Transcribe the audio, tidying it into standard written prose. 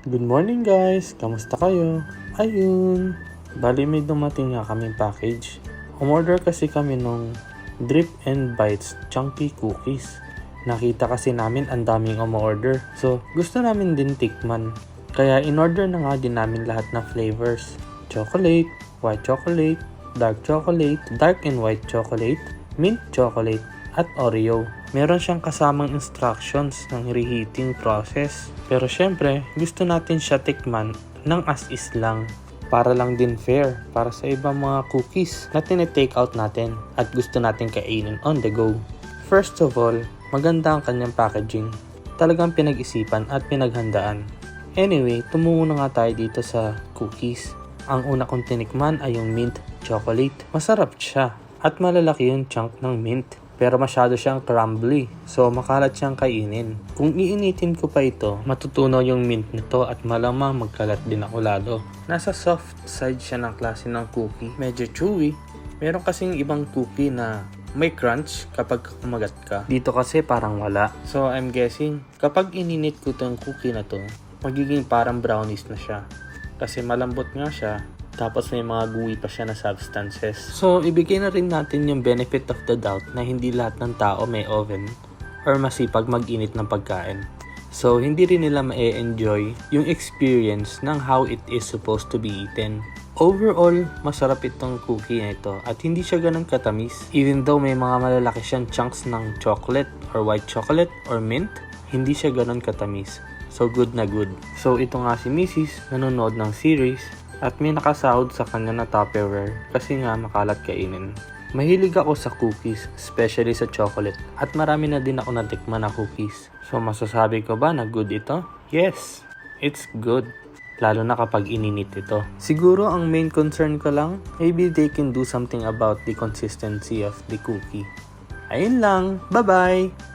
Good morning guys! Kamusta kayo? Ayun! Bali may dumating nga kaming package. Umorder kasi kami nung Drip and Bites Chunky Cookies. Nakita kasi namin ang daming umorder. So gusto namin din tikman. Kaya in-order na nga din namin lahat na flavors. Chocolate, white chocolate, dark and white chocolate, mint chocolate, at Oreo. Meron siyang kasamang instructions ng reheating process. Pero syempre, gusto natin siya tikman ng as is lang. Para lang din fair para sa ibang mga cookies na tinitake out natin at gusto natin kainin on the go. First of all, maganda ang kanyang packaging. Talagang pinag-isipan at pinaghandaan. Anyway, tumungo na nga tayo dito sa cookies. Ang una kong tinikman ay yung mint chocolate. Masarap siya at malalaki yung chunk ng mint. Pero masyado siyang crumbly, so makalat siyang kainin. Kung iinitin ko pa ito, matutunaw yung mint nito at malamang magkalat din ako lalo. Nasa soft side siya ng klase ng cookie. Medyo chewy. Meron kasing ibang cookie na may crunch kapag kumagat ka. Dito kasi parang wala. So I'm guessing, kapag ininit ko tong cookie na to, magiging parang brownies na siya. Kasi malambot nga siya. Tapos may mga gooey pa siya na substances. So, ibigay na rin natin yung benefit of the doubt na hindi lahat ng tao may oven or masipag mag-init ng pagkain. So, hindi rin nila ma-enjoy yung experience ng how it is supposed to be eaten. Overall, masarap itong cookie na ito at hindi siya ganun katamis. Even though may mga malalaki siyang chunks ng chocolate or white chocolate or mint, hindi siya ganun katamis. So, good na good. So, ito nga si Mrs. nanonood ng series at may nakasahod sa kanya na Tupperware kasi nga makalat kainin. Mahilig ako sa cookies, especially sa chocolate. At marami na din ako natikman na cookies. So masasabi ko ba na good ito? Yes, it's good. Lalo na kapag ininit ito. Siguro ang main concern ko lang, maybe they can do something about the consistency of the cookie. Ayun lang, bye-bye!